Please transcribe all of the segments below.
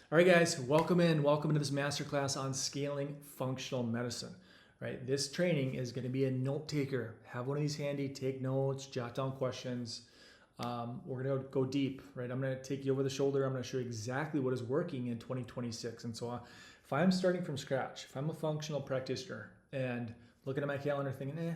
All right, guys, welcome into this masterclass on scaling functional medicine. Right, this training is going to be a note taker. Have one of these handy, take notes, jot down questions. We're going to go deep, right? I'm going to take you over the shoulder. I'm going to show you exactly what is working in 2026. And so if I'm starting from scratch, if I'm a functional practitioner and looking at my calendar thinking,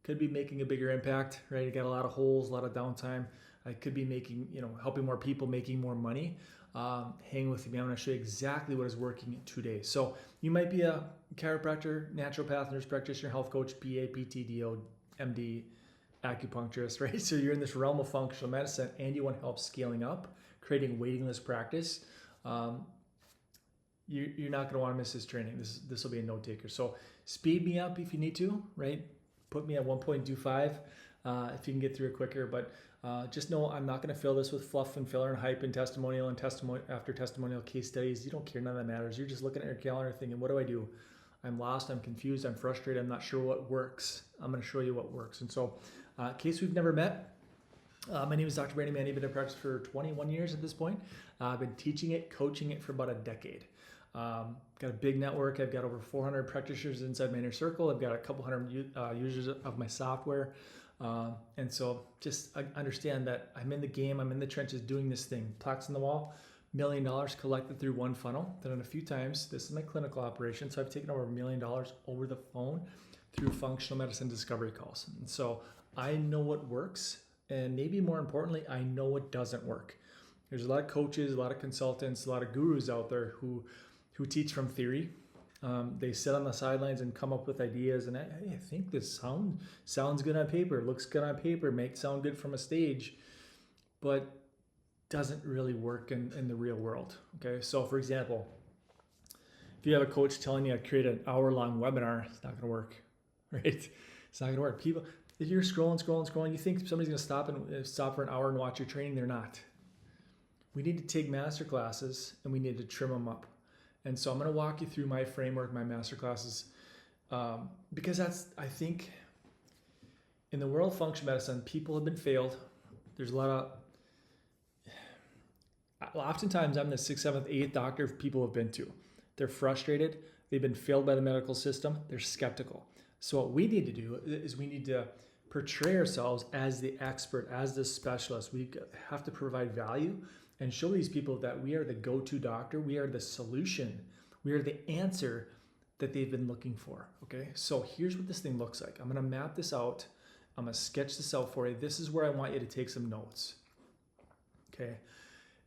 could be making a bigger impact, right? I got a lot of holes, a lot of downtime. I could be making, helping more people, making more money. Hang with me. I'm going to show you exactly what is working today. So you might be a chiropractor, naturopath, nurse practitioner, health coach, PA, PT, DO, MD, acupuncturist, right? So you're in this realm of functional medicine and you want help scaling up, creating waiting list practice. You're not going to want to miss this training. This will be a note taker. So speed me up if you need to, right? Put me at 1.25 if you can get through it quicker. But just know I'm not going to fill this with fluff and filler and hype and testimonial after testimonial case studies. You don't care, none of that matters. You're just looking at your calendar thinking, what do I do? I'm lost, I'm confused, I'm frustrated, I'm not sure what works. I'm going to show you what works. And so, in case we've never met, my name is Dr. Brandon Manny. I've been in practice for 21 years at this point. I've been teaching it, coaching it for about a decade. Got a big network. I've got over 400 practitioners inside my inner circle. I've got a couple hundred users of my software. And so just understand that I'm in the game. I'm in the trenches doing this thing. Plaques on the wall, $1 million collected through one funnel. Done it a few times. This is my clinical operation. So I've taken over $1 million over the phone through functional medicine discovery calls. And so I know what works. And maybe more importantly, I know what doesn't work. There's a lot of coaches, a lot of consultants, a lot of gurus out there who teach from theory. They sit on the sidelines and come up with ideas, and I think this sounds good on paper, looks good on paper, makes sound good from a stage, but doesn't really work in the real world. Okay, so for example, if you have a coach telling you to create an hour-long webinar, it's not going to work, right? It's not going to work. People, if you're scrolling, you think somebody's going to stop for an hour and watch your training? They're not. We need to take master classes and we need to trim them up. And so I'm going to walk you through my framework, my master classes, because I think, in the world of functional medicine, people have been failed. There's oftentimes I'm the 6th, 7th, 8th doctor people have been to. They're frustrated. They've been failed by the medical system. They're skeptical. So what we need to do is we need to portray ourselves as the expert, as the specialist. We have to provide value and show these people that we are the go-to doctor. We are the solution. We are the answer that they've been looking for, okay? So here's what this thing looks like. I'm gonna map this out. I'm gonna sketch this out for you. This is where I want you to take some notes, okay?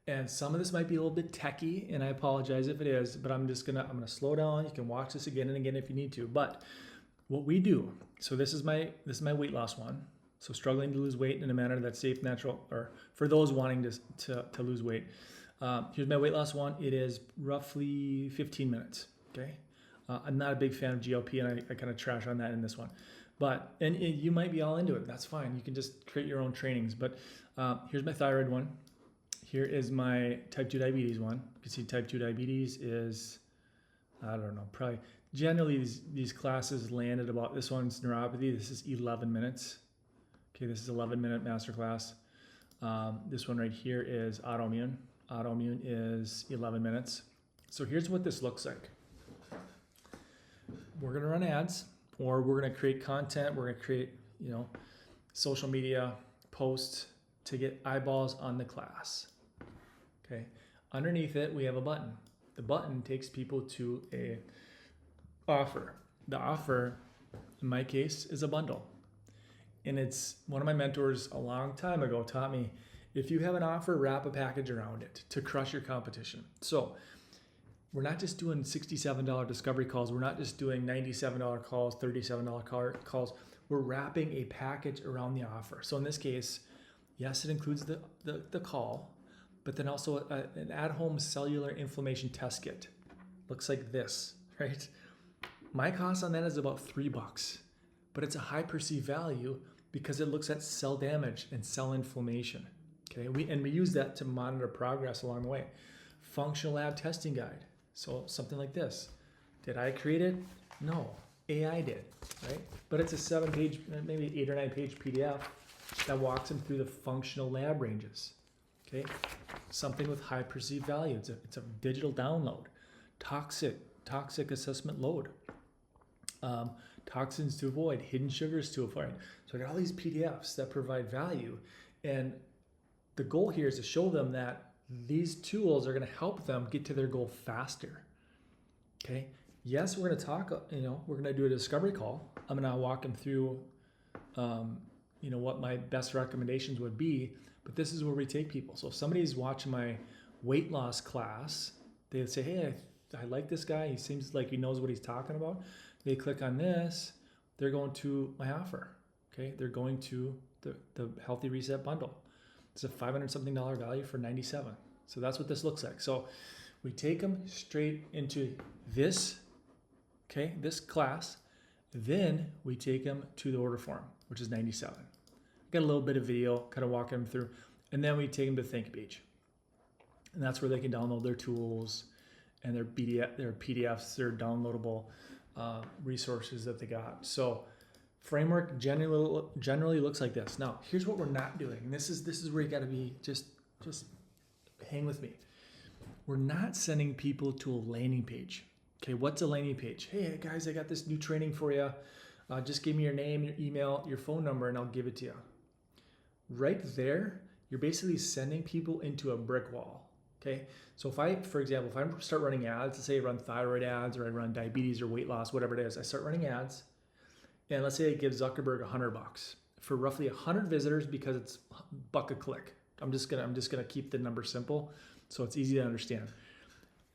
And some of this might be a little bit techy, and I apologize if it is, but I'm gonna slow down. You can watch this again and again if you need to. But what we do, so this is my weight loss one. So struggling to lose weight in a manner that's safe, natural, or for those wanting to lose weight. Here's my weight loss one. It is roughly 15 minutes, okay? I'm not a big fan of GLP, and I kind of trash on that in this one. But, and you might be all into it. That's fine. You can just create your own trainings. But here's my thyroid one. Here is my type 2 diabetes one. You can see type 2 diabetes is, I don't know, probably, generally these classes land at about, this one's neuropathy. This is 11 minutes. Okay, this is 11-minute masterclass. This one right here is autoimmune. Autoimmune is 11 minutes. So here's what this looks like. We're gonna run ads, or we're gonna create content. We're gonna create, social media posts to get eyeballs on the class. Okay, underneath it we have a button. The button takes people to a offer. The offer, in my case, is a bundle. And it's one of my mentors a long time ago taught me, if you have an offer, wrap a package around it to crush your competition. So we're not just doing $67 discovery calls. We're not just doing $97 calls, $37 calls. We're wrapping a package around the offer. So in this case, yes, it includes the call, but then also an at-home cellular inflammation test kit. Looks like this, right? My cost on that is about $3, but it's a high perceived value because it looks at cell damage and cell inflammation. Okay, we use that to monitor progress along the way. Functional lab testing guide. So something like this. Did I create it? No, AI did, right? But it's a 7-page, maybe 8 or 9-page PDF that walks them through the functional lab ranges. Okay, something with high perceived value. It's a digital download. Toxic assessment load. Toxins to avoid, hidden sugars to avoid. So I got all these PDFs that provide value, and the goal here is to show them that these tools are going to help them get to their goal faster. Okay. Yes, we're going to talk, we're going to do a discovery call. I'm going to walk them through, what my best recommendations would be, but this is where we take people. So if somebody's watching my weight loss class, they say, hey, I like this guy. He seems like he knows what he's talking about. They click on this, they're going to my offer. Okay. They're going to the Healthy Reset bundle. It's a $500 something value for $97. So that's what this looks like. So we take them straight into this, this class. Then we take them to the order form, which is $97. Got a little bit of video, kind of walking them through, and then we take them to ThinkPage. And that's where they can download their tools and their PDFs, their downloadable resources that they got. So framework generally looks like this. Now, here's what we're not doing. And this is where you got to be just hang with me. We're not sending people to a landing page. Okay, what's a landing page? Hey guys, I got this new training for you. Just give me your name, your email, your phone number, and I'll give it to you. Right there, you're basically sending people into a brick wall. Okay, so for example, if I start running ads, let's say I run thyroid ads or I run diabetes or weight loss, whatever it is, I start running ads, and let's say I give Zuckerberg $100 for roughly 100 visitors because it's $1 a click. I'm just gonna keep the number simple so it's easy to understand.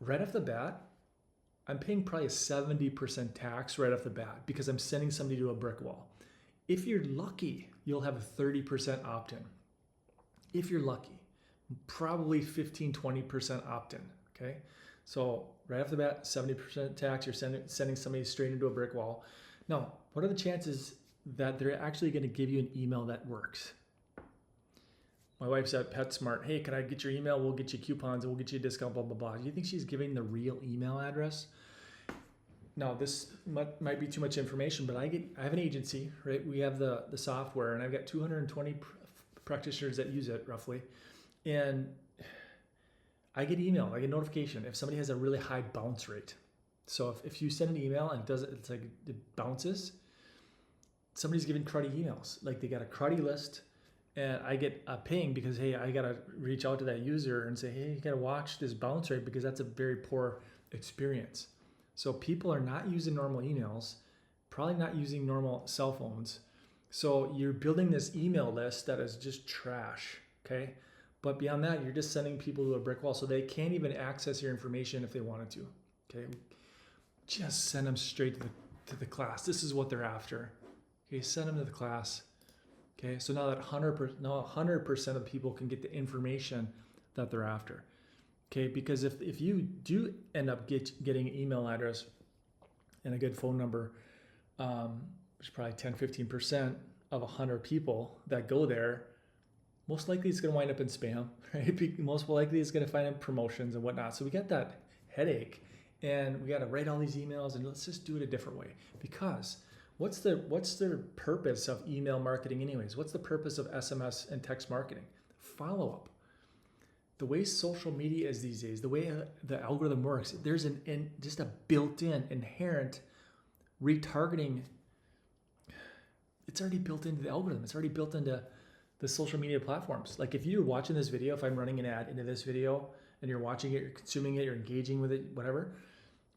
Right off the bat, I'm paying probably a 70% tax right off the bat because I'm sending somebody to a brick wall. If you're lucky, you'll have a 30% opt-in. If you're lucky, probably 15-20% opt-in. Okay, so right off the bat, 70% tax. You're sending somebody straight into a brick wall. Now, what are the chances that they're actually going to give you an email that works? My wife's at PetSmart. Hey, can I get your email? We'll get you coupons and we'll get you a discount, blah, blah, blah. Do you think she's giving the real email address? Now, this might be too much information, but I have an agency, right? We have the software, and I've got 220 practitioners that use it roughly. And I get email, I get notification if somebody has a really high bounce rate. So if you send an email and it's like it bounces, somebody's giving cruddy emails. Like they got a cruddy list, and I get a ping because, hey, I got to reach out to that user and say, hey, you got to watch this bounce rate because that's a very poor experience. So people are not using normal emails, probably not using normal cell phones. So you're building this email list that is just trash, okay? But beyond that, you're just sending people to a brick wall so they can't even access your information if they wanted to, okay? Just send them straight to the class. This is what they're after. Okay, send them to the class. Okay, so now that 100% of the people can get the information that they're after. Okay, because if you do end up getting an email address and a good phone number, which is probably 10-15% of 100 people that go there, most likely it's going to wind up in spam, right? Most likely it's going to find in promotions and whatnot. So we got that headache, and we got to write all these emails, and let's just do it a different way. Because what's the purpose of email marketing anyways? What's the purpose of SMS and text marketing? Follow up. The way social media is these days, the way the algorithm works, there's just a built-in, inherent retargeting. It's already built into the algorithm. It's already built into the social media platforms. Like if you're watching this video, if I'm running an ad into this video and you're watching it, you're consuming it, you're engaging with it, whatever,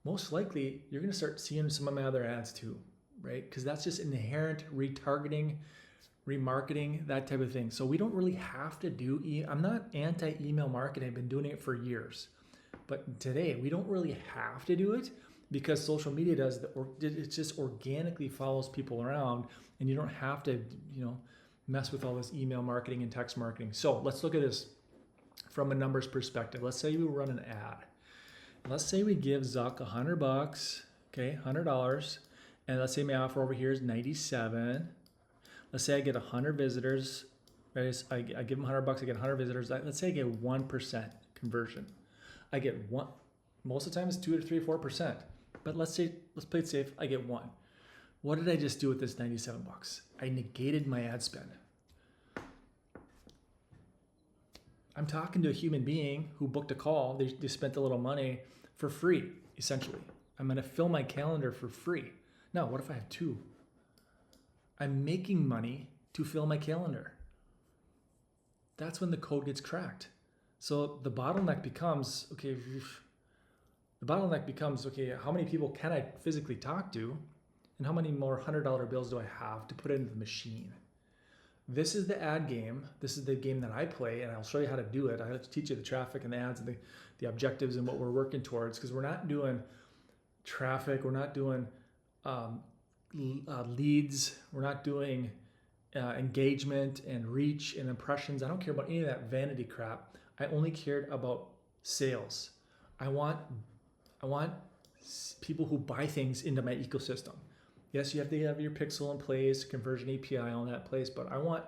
most likely you're going to start seeing some of my other ads too, right? Because that's just inherent retargeting, remarketing, that type of thing. So we don't really have to do, I'm not anti-email marketing. I've been doing it for years. But today we don't really have to do it because social media does, it just organically follows people around, and you don't have to, mess with all this email marketing and text marketing. So let's look at this from a numbers perspective. Let's say we run an ad. Let's say we give Zuck $100, okay, $100, and let's say my offer over here is 97. Let's say I get 100 visitors. Right? I give them $100, I get 100 visitors. Let's say I get 1% conversion. I get one. Most of the time it's 2 to 3 or 4%. But let's play it safe. I get 1. What did I just do with this $97? I negated my ad spend. I'm talking to a human being who booked a call. They spent a little money for free, essentially. I'm going to fill my calendar for free. Now, what if I have two? I'm making money to fill my calendar. That's when the code gets cracked. So the bottleneck becomes, okay, how many people can I physically talk to? And how many more $100 bills do I have to put into the machine? This is the ad game. This is the game that I play, and I'll show you how to do it. I'll teach you the traffic and the ads and the objectives and what we're working towards, because we're not doing traffic. We're not doing leads. We're not doing engagement and reach and impressions. I don't care about any of that vanity crap. I only cared about sales. I want people who buy things into my ecosystem. Yes, you have to have your pixel in place, conversion API on that place, but I want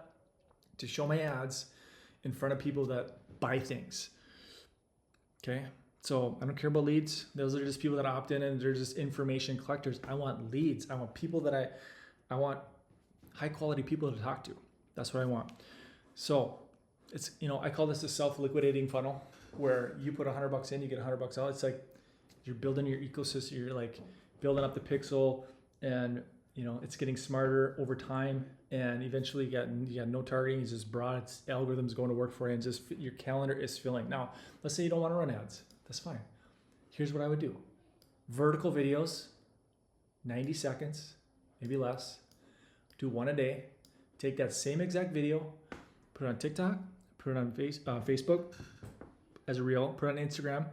to show my ads in front of people that buy things. Okay? So I don't care about leads. Those are just people that opt in and they're just information collectors. I want leads. I want people that I want high quality people to talk to. That's what I want. So it's, I call this a self-liquidating funnel where you put $100 in, you get $100 out. It's like you're building your ecosystem. You're like building up the pixel, and it's getting smarter over time, and eventually you got no targeting. It's just broad. It's algorithms going to work for you, and just your calendar is filling. Now, let's say you don't want to run ads. That's fine. Here's what I would do: vertical videos, 90 seconds, maybe less. Do one a day. Take that same exact video, put it on TikTok, put it on Facebook as a reel, put it on Instagram,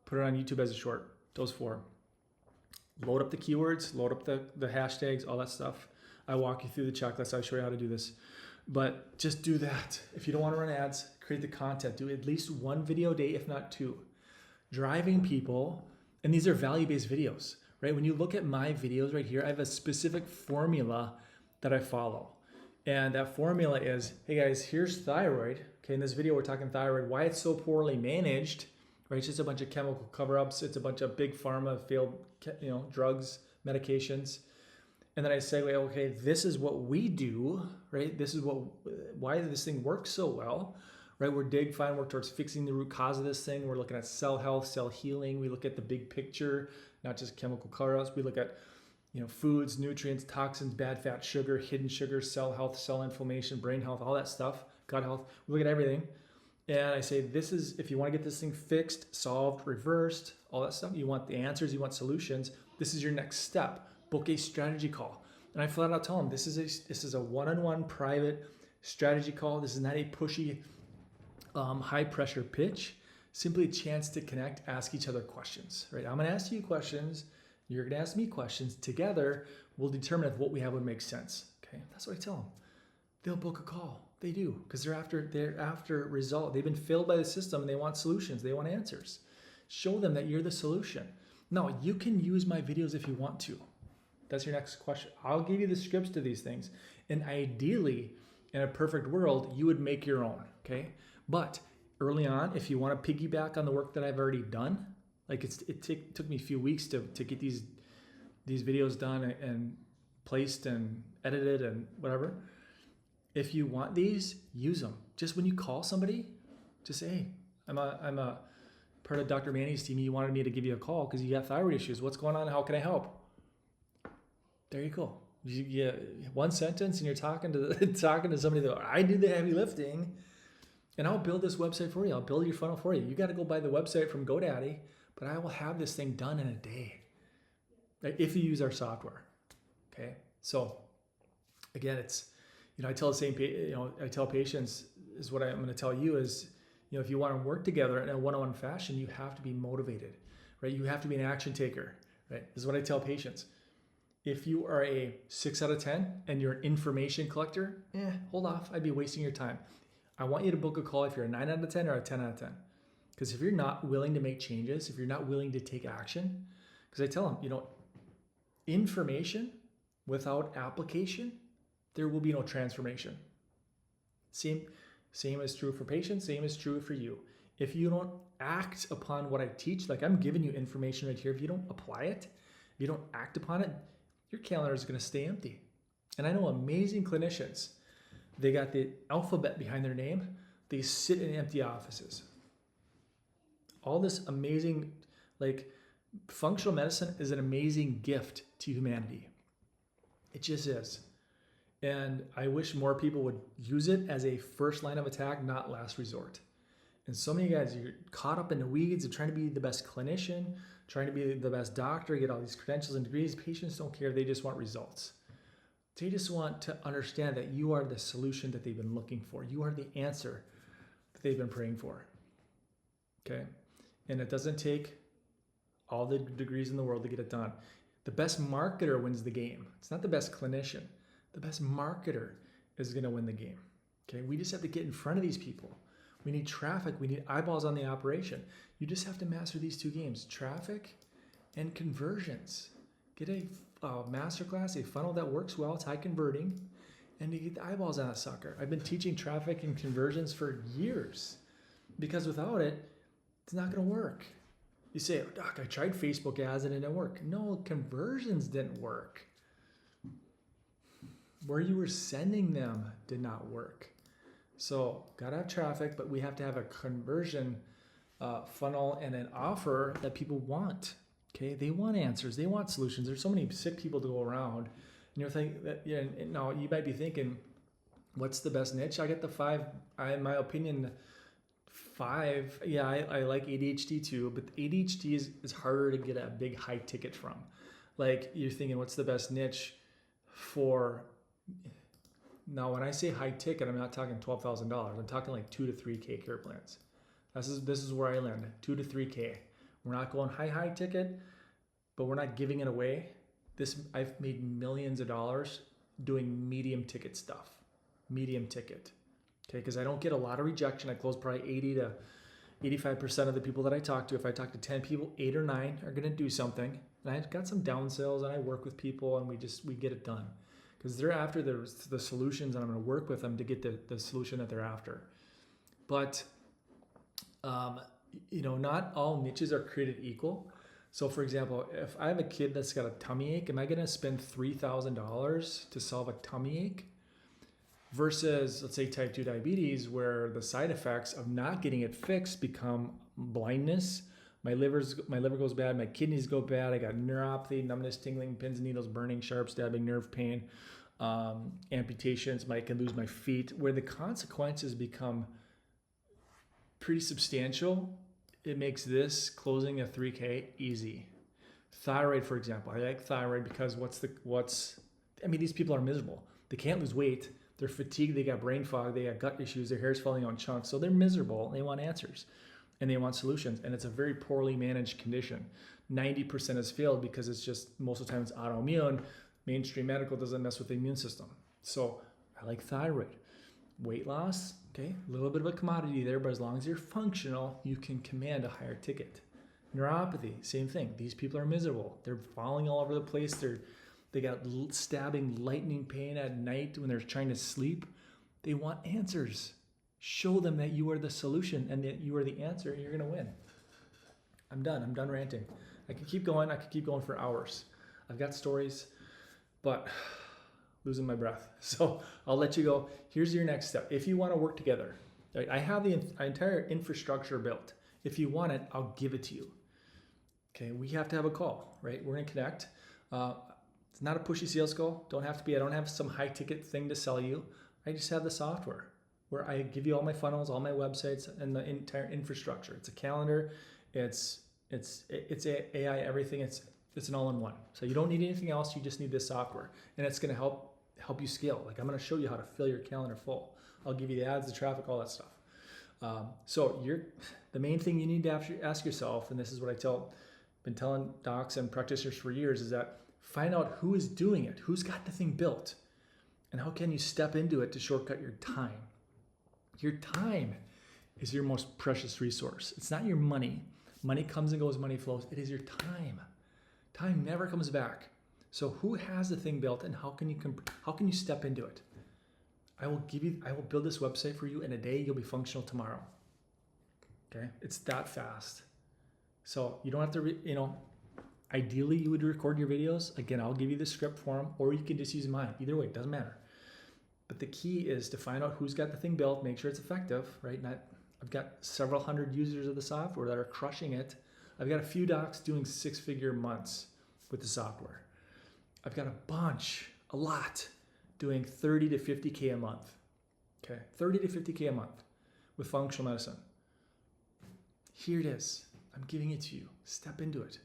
put it on YouTube as a short. Those 4. Load up the keywords, load up the hashtags, all that stuff. I walk you through the checklist. I show you how to do this. But just do that. If you don't want to run ads, create the content. Do at least 1 video a day, if not 2. Driving people, and these are value-based videos, right? When you look at my videos right here, I have a specific formula that I follow. And that formula is, hey guys, here's thyroid. Okay, in this video, we're talking thyroid, why it's so poorly managed. Right, it's just a bunch of chemical cover-ups. It's a bunch of big pharma failed, drugs, medications, and then I say, okay, this is what we do, right? This is why this thing works so well, right? We're work towards fixing the root cause of this thing. We're looking at cell health, cell healing. We look at the big picture, not just chemical cover-ups. We look at, foods, nutrients, toxins, bad fat, sugar, hidden sugar, cell health, cell inflammation, brain health, all that stuff, gut health. We look at everything. And I say, this is, if you want to get this thing fixed, solved, reversed, all that stuff, you want the answers, you want solutions, this is your next step. Book a strategy call. And I flat out tell them, this is a one-on-one private strategy call. This is not a pushy, high pressure pitch. Simply a chance to connect, ask each other questions, right? I'm going to ask you questions. You're going to ask me questions. Together, we'll determine if what we have would make sense. Okay, that's what I tell them. They'll book a call. They do, because they're after result. They've been filled by the system and they want solutions. They want answers. Show them that you're the solution. Now, you can use my videos if you want to. That's your next question. I'll give you the scripts to these things. And ideally, in a perfect world, you would make your own, okay? But early on, if you want to piggyback on the work that I've already done, like it took me a few weeks to get these videos done and placed and edited and whatever. If you want these, use them. Just when you call somebody, just say, hey, I'm a part of Dr. Manny's team. You wanted me to give you a call because you got thyroid issues. What's going on? How can I help? There you go. You get 1 sentence and you're talking to somebody that I do the heavy lifting, and I'll build this website for you. I'll build your funnel for you. You got to go buy the website from GoDaddy, but I will have this thing done in a day, right? If you use our software. Okay. So again, it's, I tell patients is what I'm going to tell you is, if you want to work together in a one-on-one fashion, you have to be motivated, right? You have to be an action taker, right? This is what I tell patients. If you are a 6 out of 10 and you're an information collector, hold off. I'd be wasting your time. I want you to book a call if you're a 9 out of 10 or a 10 out of 10. Because if you're not willing to make changes, if you're not willing to take action, because I tell them, information without application, there will be no transformation. Same is true for patients, same is true for you. If you don't act upon what I teach, like I'm giving you information right here, if you don't apply it, if you don't act upon it, your calendar is going to stay empty. And I know amazing clinicians, they got the alphabet behind their name, They sit in empty offices. All this amazing, like, functional medicine is an amazing gift to humanity. It just is. And I wish more people would use it as a first line of attack, not last resort. And so many guys, you're caught up in the weeds of trying to be the best clinician, trying to be the best doctor, get all these credentials and degrees. Patients don't care. They just want results. They just want to understand that you are the solution that they've been looking for. You are the answer that they've been praying for. Okay? And it doesn't take all the degrees in the world to get it done. The best marketer wins the game. It's not the best clinician. The best marketer is going to win the game. Okay? We just have to get in front of these people. We need traffic. We need eyeballs on the operation. You just have to master these two games, traffic and conversions. Get a masterclass, a funnel that works well, it's high converting, and you get the eyeballs on a sucker. I've been teaching traffic and conversions for years because without it, it's not going to work. You say, oh, Doc, I tried Facebook ads and it didn't work. No, conversions didn't work. Where you were sending them did not work. So, gotta have traffic, but we have to have a conversion funnel and an offer that people want. Okay, they want answers, they want solutions. There's so many sick people to go around, and you're thinking that, yeah. Now you might be thinking, what's the best niche? I get the 5. In my opinion, 5. Yeah, I like ADHD too, but ADHD is harder to get a big high ticket from. Like you're thinking, what's the best niche for? Now, when I say high ticket, I'm not talking $12,000. I'm talking like 2 to 3K care plans. This is where I land, 2 to 3K. We're not going high ticket, but we're not giving it away. I've made millions of dollars doing medium ticket stuff, medium ticket. Okay, because I don't get a lot of rejection. I close probably 80 to 85% of the people that I talk to. If I talk to 10 people, 8 or 9 are going to do something. And I've got some down sales, and I work with people, and we get it done. Because they're after the solutions, and I'm going to work with them to get the solution that they're after. But, not all niches are created equal. So, for example, if I have a kid that's got a tummy ache, am I going to spend $3,000 to solve a tummy ache? Versus, let's say, type 2 diabetes, where the side effects of not getting it fixed become blindness. My liver goes bad, my kidneys go bad, I got neuropathy, numbness, tingling, pins and needles, burning, sharp, stabbing, nerve pain, amputations, I can lose my feet, where the consequences become pretty substantial. It makes this closing a 3K easy. Thyroid, for example. I like thyroid because these people are miserable. They can't lose weight. They're fatigued. They got brain fog. They got gut issues. Their hair's falling out in chunks. So they're miserable. And they want answers. And they want solutions. And it's a very poorly managed condition. 90% has failed because it's just, most of the time it's autoimmune. Mainstream medical doesn't mess with the immune system. So I like thyroid. Weight loss, okay, a little bit of a commodity there, but as long as you're functional, you can command a higher ticket. Neuropathy, same thing. These people are miserable. They're falling all over the place. They got stabbing, lightning pain at night when they're trying to sleep. They want answers. Show them that you are the solution and that you are the answer, and you're going to win. I'm done ranting. I could keep going. I could keep going for hours. I've got stories, but losing my breath. So I'll let you go. Here's your next step. If you want to work together, I have the entire infrastructure built. If you want it, I'll give it to you. Okay, we have to have a call, right? We're going to connect. It's not a pushy sales call. I don't have some high ticket thing to sell you. I just have the software where I give you all my funnels, all my websites, and the entire infrastructure. It's a calendar. It's AI, everything. It's an all-in-one. So you don't need anything else. You just need this software, and it's going to help you scale. Like, I'm going to show you how to fill your calendar full. I'll give you the ads, the traffic, all that stuff. So the main thing you need to ask yourself, and this is what been telling docs and practitioners for years, is that find out who is doing it, who's got the thing built, and how can you step into it to shortcut your time. Your time is your most precious resource. It's not your money. Money comes and goes, money flows. It is your time. Time never comes back. So who has the thing built, and how can you step into it? I will build this website for you in a day. You'll be functional tomorrow. Okay? It's that fast. So you don't have to, ideally you would record your videos. Again, I'll give you the script for them, or you can just use mine. Either way, it doesn't matter. But the key is to find out who's got the thing built, make sure it's effective, right? I've got several hundred users of the software that are crushing it. I've got a few docs doing 6-figure months with the software. I've got a lot, doing 30 to 50K a month. Okay, 30 to 50K a month with functional medicine. Here it is. I'm giving it to you. Step into it.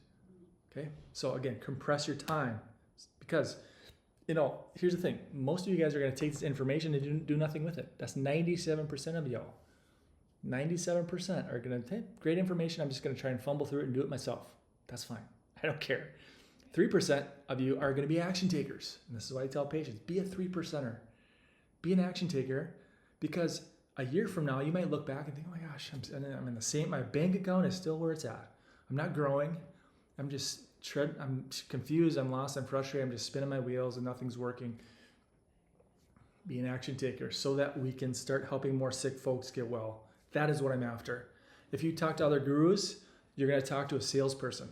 Okay, so again, compress your time, because here's the thing. Most of you guys are going to take this information and do nothing with it. That's 97% of y'all. 97% are going to take great information. I'm just going to try and fumble through it and do it myself. That's fine. I don't care. 3% of you are going to be action takers. And this is why I tell patients, be a 3%er. Be an action taker, because a year from now, you might look back and think, oh my gosh, I'm in the same, my bank account is still where it's at. I'm not growing. I'm confused. I'm lost. I'm frustrated. I'm just spinning my wheels and nothing's working. Be an action taker so that we can start helping more sick folks get well. That is what I'm after. If you talk to other gurus, you're going to talk to a salesperson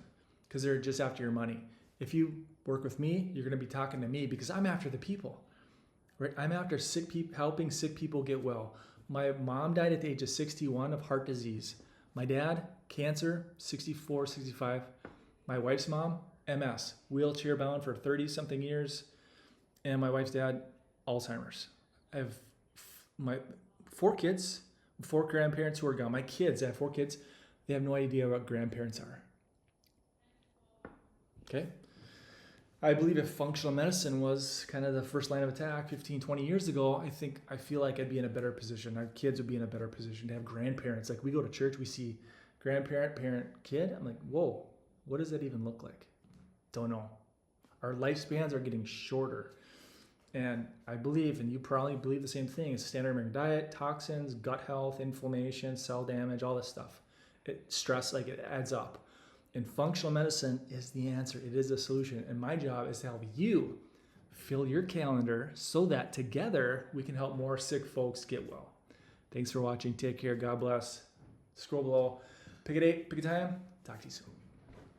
because they're just after your money. If you work with me, you're going to be talking to me because I'm after the people. Right? I'm after helping sick people get well. My mom died at the age of 61 of heart disease. My dad, cancer, 64, 65. My wife's mom, MS, wheelchair bound for 30-something years. And my wife's dad, Alzheimer's. I have my 4 kids, 4 grandparents who are gone. My kids, I have 4 kids. They have no idea what grandparents are. Okay? I believe if functional medicine was kind of the first line of attack 15, 20 years ago, I feel like I'd be in a better position. Our kids would be in a better position to have grandparents. Like we go to church, we see grandparent, parent, kid. I'm like, whoa, what does that even look like? Don't know. Our lifespans are getting shorter. And I believe, and you probably believe the same thing, is standard American diet, toxins, gut health, inflammation, cell damage, all this stuff. Stress, like it adds up. And functional medicine is the answer. It is the solution. And my job is to help you fill your calendar so that together we can help more sick folks get well. Thanks for watching. Take care. God bless. Scroll below. Pick a date, pick a time. Talk to you soon.